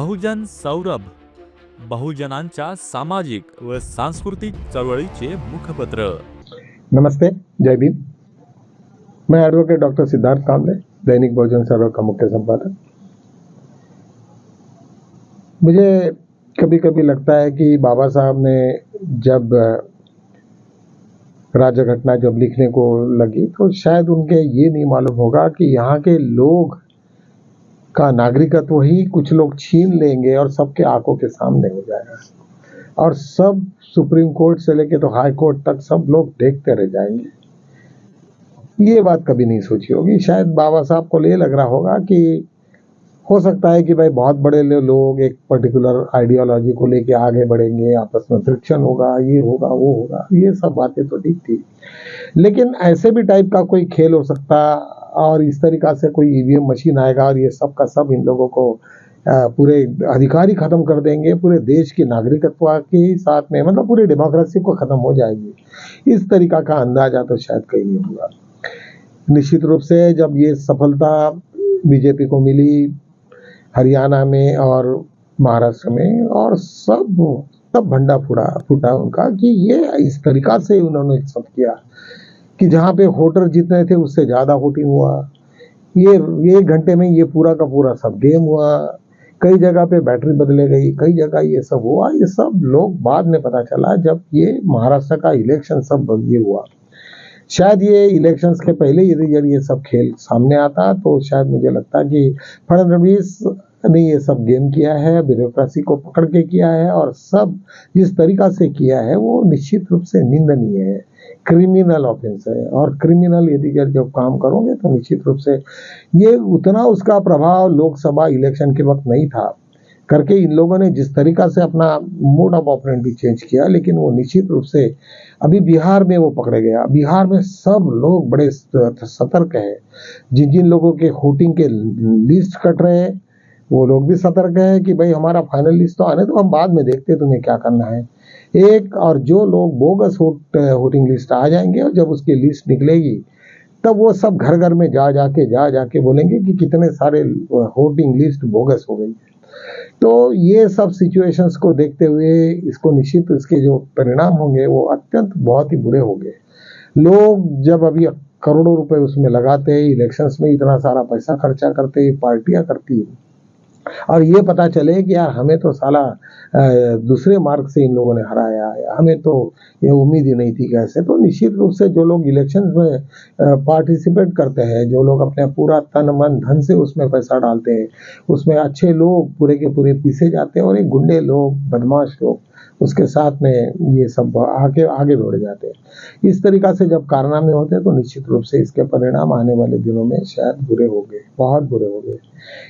बहुजन सौरभ, बहुजनांच्या सामाजिक व सांस्कृतिक चळवळीचे मुखपत्र। नमस्ते, जय भीम। मैं एडवोकेट डॉक्टर सिद्धार्थ कांबले, दैनिक बहुजन सौरभ का मुख्य संपादक। मुझे कभी कभी लगता है कि बाबा साहब ने जब राज्य घटना जब लिखने को लगी तो शायद उनके ये नहीं मालूम होगा कि यहाँ के लोग का नागरिकत्व ही कुछ लोग छीन लेंगे और सबके आंखों के सामने हो जाएगा और सब सुप्रीम कोर्ट से लेके तो हाई कोर्ट तक सब लोग देखते रह जाएंगे। ये बात कभी नहीं सोची होगी। शायद बाबा साहब को ये लग रहा होगा कि हो सकता है कि भाई बहुत बड़े लोग एक पर्टिकुलर आइडियोलॉजी को लेके आगे बढ़ेंगे, आपस में फ्रिक्शन होगा, ये होगा वो होगा, ये सब बातें तो ठीक थी, लेकिन ऐसे भी टाइप का कोई खेल हो सकता और इस तरीका से कोई ईवीएम मशीन आएगा और ये सब का सब इन लोगों को पूरे अधिकार ही खत्म कर देंगे, पूरे देश की नागरिकत्व के साथ में, मतलब पूरी डेमोक्रेसी को खत्म हो जाएगी। इस तरीका का अंदाजा तो शायद कहीं नहीं होगा। निश्चित रूप से जब ये सफलता बीजेपी को मिली हरियाणा में और महाराष्ट्र में, और सब भंडा फूटा उनका कि ये इस तरीका से उन्होंने सब किया कि जहाँ पे वोटर जितने थे उससे ज्यादा वोटिंग हुआ। ये 1 घंटे में ये पूरा का पूरा सब गेम हुआ। कई जगह पे बैटरी बदले गई, कई जगह ये सब हुआ। ये सब लोग बाद में पता चला जब ये महाराष्ट्र का इलेक्शन सब ये हुआ। शायद ये इलेक्शंस के पहले यदि ये सब खेल सामने आता तो शायद मुझे लगता कि फडणवीस ने ये सब गेम किया है, ब्यूरोक्रेसी को पकड़ के किया है, और सब जिस तरीका से किया है वो निश्चित रूप से निंदनीय है, क्रिमिनल ऑफेंस है। और क्रिमिनल यदि जब काम करोगे तो निश्चित रूप से ये उतना उसका प्रभाव लोकसभा इलेक्शन के वक्त नहीं था करके इन लोगों ने जिस तरीका से अपना मोड ऑफ ऑपरेंडी चेंज किया, लेकिन वो निश्चित रूप से अभी बिहार में वो पकड़े गया। बिहार में सब लोग बड़े सतर्क हैं। जिन जिन लोगों के वोटिंग के लिस्ट कट रहे हैं वो लोग भी सतर्क है कि भाई हमारा फाइनल लिस्ट तो आने दो, हम बाद में देखते हैं तुम्हें क्या करना है। और जो लोग बोगस वोटिंग लिस्ट आ जाएंगे और जब उसकी लिस्ट निकलेगी तब वो सब घर घर में जा जाके बोलेंगे कि कितने सारे वोटिंग लिस्ट बोगस हो गई। तो ये सब सिचुएशंस को देखते हुए इसको निश्चित इसके जो परिणाम होंगे वो अत्यंत बहुत ही बुरे होंगे। लोग जब अभी करोड़ों रुपए उसमें लगाते हैं, इलेक्शंस में इतना सारा पैसा खर्चा करते हैं, पार्टियां करती है, और ये पता चले कि यार हमें तो साला दूसरे मार्ग से इन लोगों ने हराया है, हमें तो ये उम्मीद ही नहीं थी कैसे। तो निश्चित रूप से जो लोग इलेक्शन में पार्टिसिपेट करते हैं, जो लोग अपने पूरा तन मन धन से उसमें पैसा डालते हैं, उसमें अच्छे लोग पूरे के पूरे पीछे जाते हैं और एक गुंडे लोग, बदमाश लोग उसके साथ में ये सब आगे बढ़ जाते हैं। इस तरीका से जब कारनामे होते हैं तो निश्चित रूप से इसके परिणाम आने वाले दिनों में शायद बुरे होंगे, बहुत बुरे होंगे।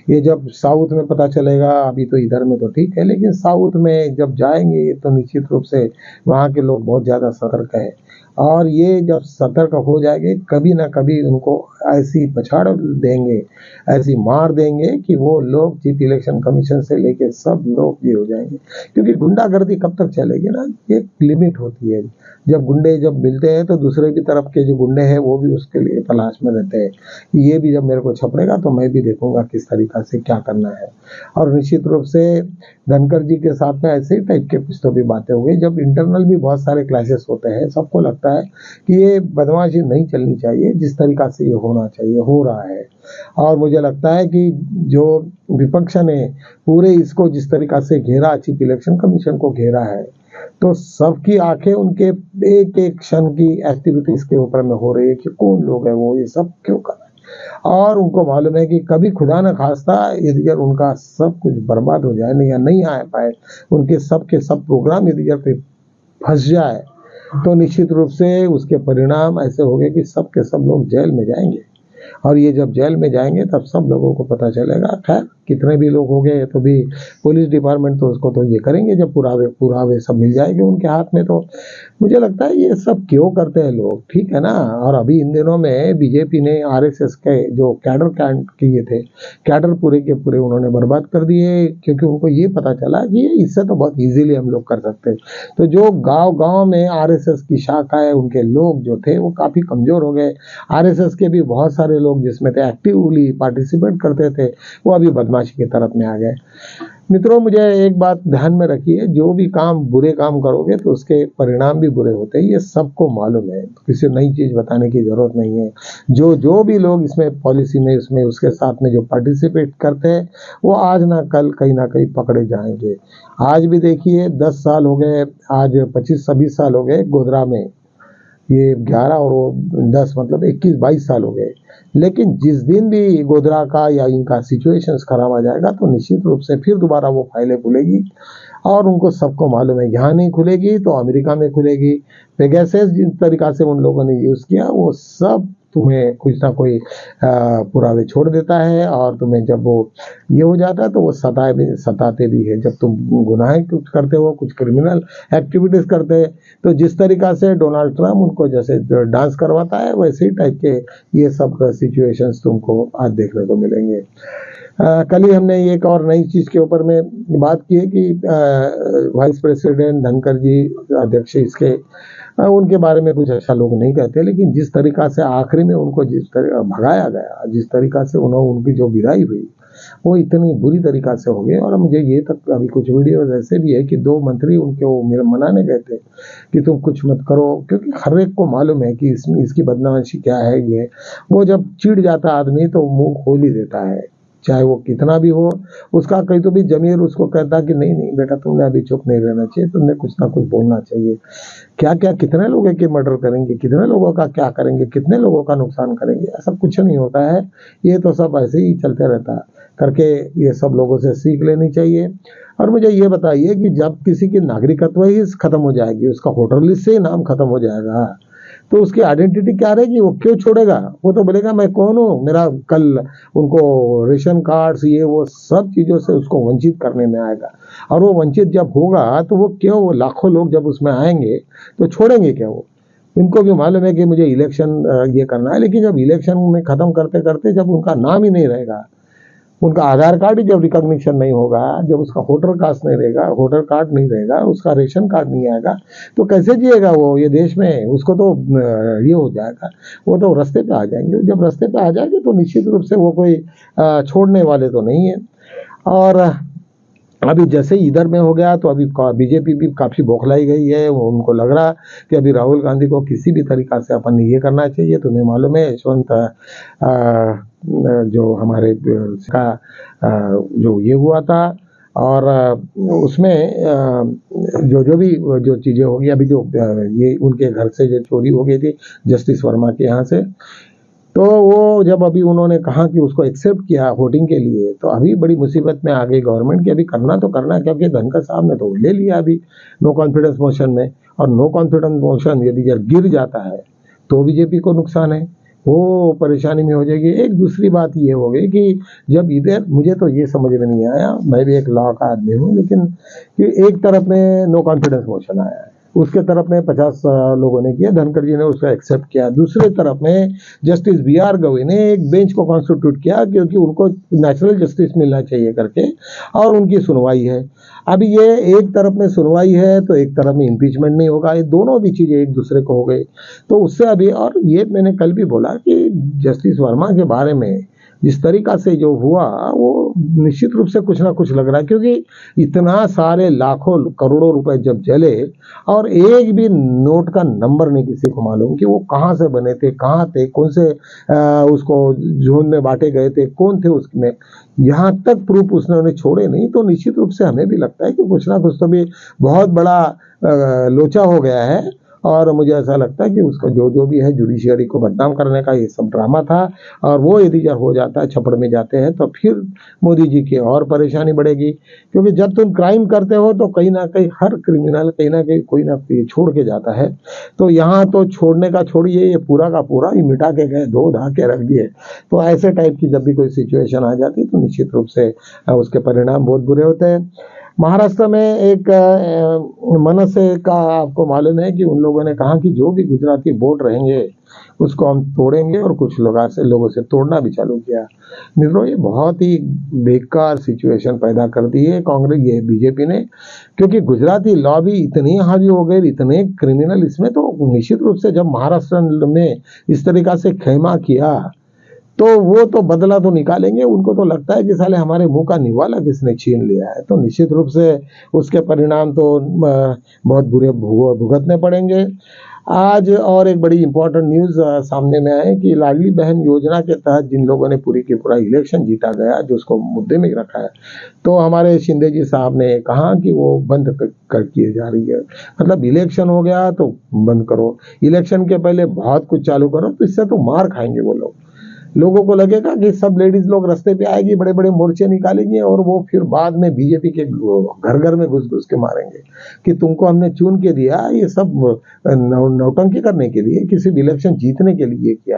ये जब साउथ में पता चलेगा, अभी तो इधर में तो ठीक है, लेकिन साउथ में जब जाएंगे तो निश्चित रूप से वहाँ के लोग बहुत ज़्यादा सतर्क हैं, और ये जब सतर्क हो जाएंगे कभी ना कभी उनको ऐसी पछाड़ देंगे, ऐसी मार देंगे कि वो लोग चीफ इलेक्शन कमीशन से लेके सब लोग ये हो जाएंगे। क्योंकि गुंडागर्दी कब तक चलेगी ना, एक लिमिट होती है। जब गुंडे जब मिलते हैं तो दूसरे की तरफ के जो गुंडे हैं वो भी उसके लिए तलाश में रहते हैं कि ये भी जब मेरे को छपड़ेगा तो मैं भी देखूंगा किस तरीका से क्या करना है। और निश्चित रूप से धनखड़ जी के साथ में ऐसे ही टाइप के कुछ तो भी बातें हो गई। जब इंटरनल भी बहुत सारे क्लासेस होते हैं, सबको लगता है कि ये बदमाशी नहीं चलनी चाहिए, जिस तरीका से ये होना चाहिए हो रहा है। और मुझे लगता है कि जो विपक्ष ने पूरे इसको जिस तरीका से घेरा, चीफ इलेक्शन कमीशन को घेरा है, तो सबकी आंखें उनके एक एक क्षण की एक्टिविटीज के ऊपर में हो रही है कि कौन लोग है वो, ये सब क्यों कर रहे हैं। और उनको मालूम है कि कभी खुदा न खास्ता यदि उनका सब कुछ बर्बाद हो जाए या नहीं आ पाए, उनके सब के सब प्रोग्राम यदि पे फंस जाए तो निश्चित रूप से उसके परिणाम ऐसे होंगे कि सब के सब लोग जेल में जाएंगे। और ये जब जेल में जाएंगे तब सब लोगों को पता चलेगा। खैर कितने भी लोग हो गए तो भी पुलिस डिपार्टमेंट तो उसको तो ये करेंगे, जब पुरावे सब मिल जाएंगे उनके हाथ में। तो मुझे लगता है ये सब क्यों करते हैं लोग, ठीक है ना। और अभी इन दिनों में बीजेपी ने आरएसएस के जो कैडर किए थे, कैडर पूरे के पूरे उन्होंने बर्बाद कर दिए, क्योंकि उनको ये पता चला कि इससे तो बहुत इजीली हम लोग कर सकते हैं। तो जो गांव गांव में आरएसएस की शाखा है, उनके लोग जो थे वो काफी कमजोर हो गए। आरएसएस के भी बहुत सारे लोग जिसमें थे एक्टिवली पार्टिसिपेट करते थे, वो अभी बदमाशी की तरफ में आ गए। मित्रों, मुझे एक बात ध्यान में रखिए, जो भी काम बुरे काम करोगे तो उसके परिणाम भी बुरे होते हैं, ये सबको मालूम है, तो किसी नई चीज बताने की जरूरत नहीं है। जो जो भी लोग इसमें पॉलिसी में इसमें उसके साथ में जो पार्टिसिपेट करते हैं वो आज ना कहीं पकड़े जाएंगे। आज भी देखिए 10 साल हो गए, आज 25-26 साल हो गए गोधरा में, ये 11 और वो 10 मतलब 21-22 साल हो गए। लेकिन जिस दिन भी गोधरा का या इनका सिचुएशंस खराब आ जाएगा तो निश्चित रूप से फिर दोबारा वो फाइलें खुलेगी, और उनको सबको मालूम है यहाँ नहीं खुलेगी तो अमेरिका में खुलेगी। पेगासस जिस तरीका से उन लोगों ने यूज किया वो सब तुम्हें कुछ ना कोई पुरावे छोड़ देता है, और तुम्हें जब वो ये हो जाता है तो वो सताते भी है। जब तुम गुनाह कुछ करते हो, कुछ क्रिमिनल एक्टिविटीज करते हैं, तो जिस तरीका से डोनाल्ड ट्रंप उनको जैसे डांस करवाता है वैसे ही टाइप के ये सब सिचुएशंस तुमको आज देखने को मिलेंगे। कल ही हमने एक और नई चीज के ऊपर में बात की है कि वाइस प्रेसिडेंट धनखड़ जी अध्यक्ष इसके उनके बारे में कुछ अच्छा लोग नहीं कहते, लेकिन जिस तरीका से आखिरी में उनको जिस तरह भगाया गया, जिस तरीका से उनकी जो विदाई हुई वो इतनी बुरी तरीका से हो गई। और मुझे ये तक अभी कुछ वीडियो ऐसे भी है कि 2 मंत्री उनके वो मेरे मनाने गए थे कि तुम कुछ मत करो, क्योंकि हर एक को मालूम है कि इसकी बदमाशी क्या है। ये वो जब चिढ़ जाता आदमी तो मुंह खोल ही देता है, चाहे वो कितना भी हो। उसका कहीं तो भी जमीर उसको कहता कि नहीं नहीं बेटा, तुमने अभी चुप नहीं रहना चाहिए, तुमने कुछ ना कुछ बोलना चाहिए। क्या क्या कितने लोगों के मर्डर करेंगे, कितने लोगों का क्या करेंगे, कितने लोगों का नुकसान करेंगे, ऐसा कुछ नहीं होता है। ये तो सब ऐसे ही चलते रहता है करके ये सब लोगों से सीख लेनी चाहिए। और मुझे ये बताइए कि जब किसी की नागरिकत्व ही खत्म हो जाएगी, उसका वोटर लिस्ट से ही नाम खत्म हो जाएगा, तो उसकी आइडेंटिटी क्या रहेगी? वो क्यों छोड़ेगा? वो तो बोलेगा मैं कौन हूँ, मेरा कल उनको रेशन कार्ड्स ये वो सब चीजों से उसको वंचित करने में आएगा। और वो वंचित जब होगा तो वो क्यों, वो लाखों लोग जब उसमें आएंगे तो छोड़ेंगे क्या? वो इनको भी मालूम है कि मुझे इलेक्शन ये करना है, लेकिन जब इलेक्शन में खत्म करते करते जब उनका नाम ही नहीं रहेगा, उनका आधार कार्ड ही जब रिकॉग्निशन नहीं होगा, जब उसका वोटर कास्ट नहीं रहेगा, वोटर कार्ड नहीं रहेगा, उसका रेशन कार्ड नहीं आएगा, तो कैसे जिएगा वो ये देश में? उसको तो ये हो जाएगा, वो तो रास्ते पे आ जाएंगे। जब रास्ते पे आ जाएंगे तो निश्चित रूप से वो कोई छोड़ने वाले तो नहीं है। और अभी जैसे इधर में हो गया तो अभी बीजेपी भी काफी बौखलाई गई है। उनको लग रहा कि अभी राहुल गांधी को किसी भी तरीका से अपन ये करना चाहिए। तुम्हें मालूम है यशवंत जो हमारे का जो ये हुआ था, और उसमें जो भी जो चीजें होगी, अभी जो ये उनके घर से जो चोरी हो गई थी जस्टिस वर्मा के यहाँ से, तो वो जब अभी उन्होंने कहा कि उसको एक्सेप्ट किया वोटिंग के लिए, तो अभी बड़ी मुसीबत में आ गई गवर्नमेंट की। अभी करना तो करना, क्योंकि धनखड़ साहब ने तो ले लिया अभी नो कॉन्फिडेंस मोशन में, और नो कॉन्फिडेंस मोशन यदि जब गिर जाता है तो बीजेपी को नुकसान है, वो परेशानी में हो जाएगी। एक दूसरी बात ये हो गई कि जब इधर, मुझे तो ये समझ में नहीं आया, मैं भी एक लॉ का आदमी हूँ, लेकिन कि एक तरफ में नो कॉन्फिडेंस मोशन आया है, उसके तरफ में 50 लोगों ने किया, धनखड़ जी ने उसका एक्सेप्ट किया। दूसरे तरफ में जस्टिस BR गवई ने एक बेंच को कॉन्स्टिट्यूट किया क्योंकि उनको नेचुरल जस्टिस मिलना चाहिए करके, और उनकी सुनवाई है। अभी ये एक तरफ में सुनवाई है तो एक तरफ में इम्पीचमेंट नहीं होगा, ये दोनों भी चीजें एक दूसरे को हो गई। तो उससे अभी, और ये मैंने कल भी बोला कि जस्टिस वर्मा के बारे में जिस तरीका से जो हुआ वो निश्चित रूप से कुछ ना कुछ लग रहा है, क्योंकि इतना सारे लाखों करोड़ों रुपए जब जले और एक भी नोट का नंबर नहीं किसी को मालूम कि वो कहाँ से बने थे, कहाँ थे, कौन से उसको जोन में बांटे गए थे, कौन थे उसमें, यहाँ तक प्रूफ उसने छोड़े नहीं। तो निश्चित रूप से हमें भी लगता है कि कुछ ना कुछ तो भी बहुत बड़ा लोचा हो गया है। और मुझे ऐसा लगता है कि उसका जो भी है जुडिशियरी को बदनाम करने का ये सब ड्रामा था, और वो यदि जब हो जाता है, छपड़ में जाते हैं, तो फिर मोदी जी की और परेशानी बढ़ेगी। क्योंकि जब तुम क्राइम करते हो तो कहीं ना कहीं हर क्रिमिनल कहीं ना कहीं कोई ना कोई छोड़ के जाता है। तो यहाँ तो छोड़ने का छोड़िए, ये पूरा का पूरा ही मिटा के गए, धो धा के रख दिए। तो ऐसे टाइप की जब भी कोई सिचुएशन आ जाती है तो निश्चित रूप से उसके परिणाम बहुत बुरे होते हैं। महाराष्ट्र में एक मनसे का आपको मालूम है कि उन लोगों ने कहा कि जो भी गुजराती वोट रहेंगे उसको हम तोड़ेंगे, और कुछ लोगों से तोड़ना भी चालू किया। मित्रों, ये बहुत ही बेकार सिचुएशन पैदा कर दी है कांग्रेस, ये बीजेपी ने, क्योंकि गुजराती लॉबी इतनी हावी हो गई, इतने क्रिमिनल इसमें। तो निश्चित रूप से जब महाराष्ट्र में इस तरीका से खेमा किया तो वो तो बदला तो निकालेंगे, उनको तो लगता है कि साले हमारे मुंह का निवाला किसने छीन लिया है, तो निश्चित रूप से उसके परिणाम तो बहुत बुरे भुगतने पड़ेंगे। आज और एक बड़ी इंपॉर्टेंट न्यूज़ सामने में आए कि लाडली बहन योजना के तहत जिन लोगों ने पूरी की पूरा इलेक्शन जीता गया, जो उसको मुद्दे में रखा है, तो हमारे शिंदे जी साहब ने कहा कि वो बंद कर किए जा रही है। मतलब इलेक्शन हो गया तो बंद करो, इलेक्शन के पहले बहुत कुछ चालू करो, तो इससे तो मार खाएंगे वो लोग। लोगों को लगेगा कि सब लेडीज लोग रास्ते पे आएगी, बड़े बड़े मोर्चे निकालेंगे और वो फिर बाद में बीजेपी के घर घर में घुस घुस के मारेंगे कि तुमको हमने चुन के दिया, ये सब नौटंकी करने के लिए, किसी भी इलेक्शन जीतने के लिए किया।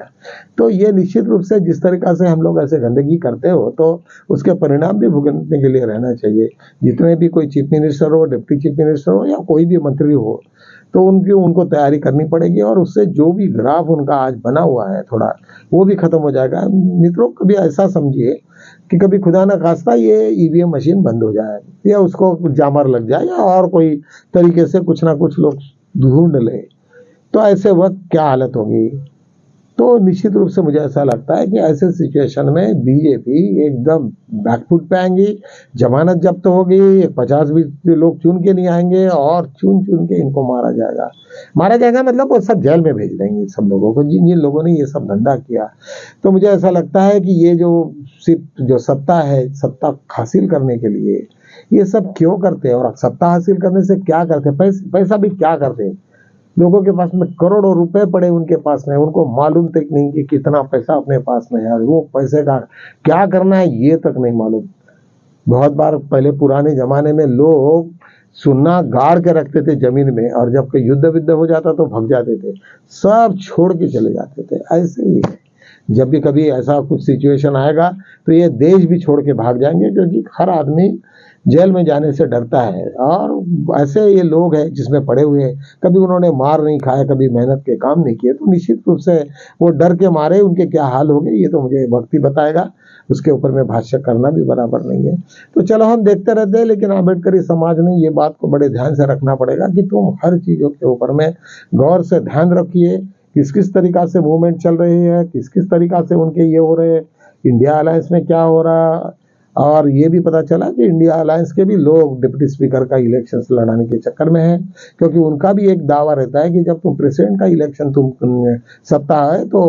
तो ये निश्चित रूप से जिस तरीका से हम लोग ऐसे गंदगी करते हो तो उसके परिणाम भी भुगतने के लिए रहना चाहिए। जितने भी कोई चीफ मिनिस्टर हो, डिप्टी चीफ मिनिस्टर हो या कोई भी मंत्री हो, तो उनको तैयारी करनी पड़ेगी और उससे जो भी ग्राफ उनका आज बना हुआ है थोड़ा, वो भी खत्म हो जाएगा। मित्रों, कभी ऐसा समझिए कि कभी खुदा ना खास्ता ये ईवीएम मशीन बंद हो जाए या उसको जामर लग जाए या और कोई तरीके से कुछ ना कुछ लोग ढूंढ ले, तो ऐसे वक्त क्या हालत होगी। तो निश्चित रूप से मुझे ऐसा लगता है कि ऐसे सिचुएशन में बीजेपी एकदम बैकफुट पे आएंगी, जमानत जब्त होगी, 50-20 लोग चुन के नहीं आएंगे और चुन चुन के इनको मारा जाएगा मतलब वो सब जेल में भेज देंगे सब लोगों को, जिन जिन लोगों ने ये सब धंधा किया। तो मुझे ऐसा लगता है कि ये जो सिर्फ जो सत्ता है, सत्ता हासिल करने के लिए ये सब क्यों करते हैं, और सत्ता हासिल करने से क्या करते हैं, पैसा भी क्या करते हैं। लोगों के पास में करोड़ों रुपए पड़े उनके पास में, उनको मालूम तक नहीं कि कितना पैसा अपने पास में है, वो पैसे का क्या करना है ये तक नहीं मालूम। बहुत बार पहले पुराने जमाने में लोग सुन्ना गाड़ के रखते थे जमीन में, और जब कोई युद्ध विद्ध हो जाता तो भाग जाते थे, सब छोड़ के चले जाते थे। ऐसे ही है, जब भी कभी ऐसा कुछ सिचुएशन आएगा तो ये देश भी छोड़ के भाग जाएंगे, क्योंकि हर आदमी जेल में जाने से डरता है। और ऐसे ये लोग हैं जिसमें पड़े हुए, कभी उन्होंने मार नहीं खाया, कभी मेहनत के काम नहीं किए, तो निश्चित रूप से वो डर के मारे उनके क्या हाल हो गए ये तो मुझे वक्त ही बताएगा, उसके ऊपर में भाष्य करना भी बराबर नहीं है। तो चलो हम देखते रहते हैं, लेकिन अम्बेडकरी समाज ने ये बात को बड़े ध्यान से रखना पड़ेगा कि तुम हर चीज़ों के ऊपर में गौर से ध्यान रखिए, किस किस तरीका से मूवमेंट चल रही है, किस किस तरीका से उनके ये हो रहे, इंडिया अलायंस में क्या हो रहा। और ये भी पता चला कि इंडिया अलायंस के भी लोग डिप्टी स्पीकर का इलेक्शंस लड़ाने के चक्कर में हैं, क्योंकि उनका भी एक दावा रहता है कि जब तुम प्रेसिडेंट का इलेक्शन तुम सत्ता है तो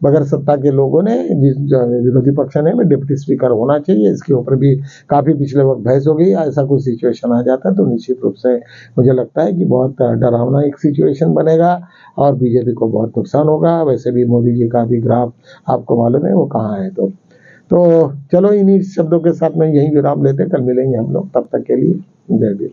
बगैर सत्ता के लोगों ने, विरोधी पक्ष ने डिप्टी स्पीकर होना चाहिए। इसके ऊपर भी काफ़ी पिछले वक्त बहस हो गई। ऐसा कुछ सिचुएशन आ जाता है तो निश्चित रूप से मुझे लगता है कि बहुत डरावना एक सिचुएशन बनेगा और बीजेपी को बहुत नुकसान होगा। वैसे भी मोदी जी का भी ग्राफ आपको मालूम है वो कहाँ है। तो चलो इन्हीं शब्दों के साथ में यही विराम लेते, कल मिलेंगे हम लोग, तब तक के लिए जय भीम।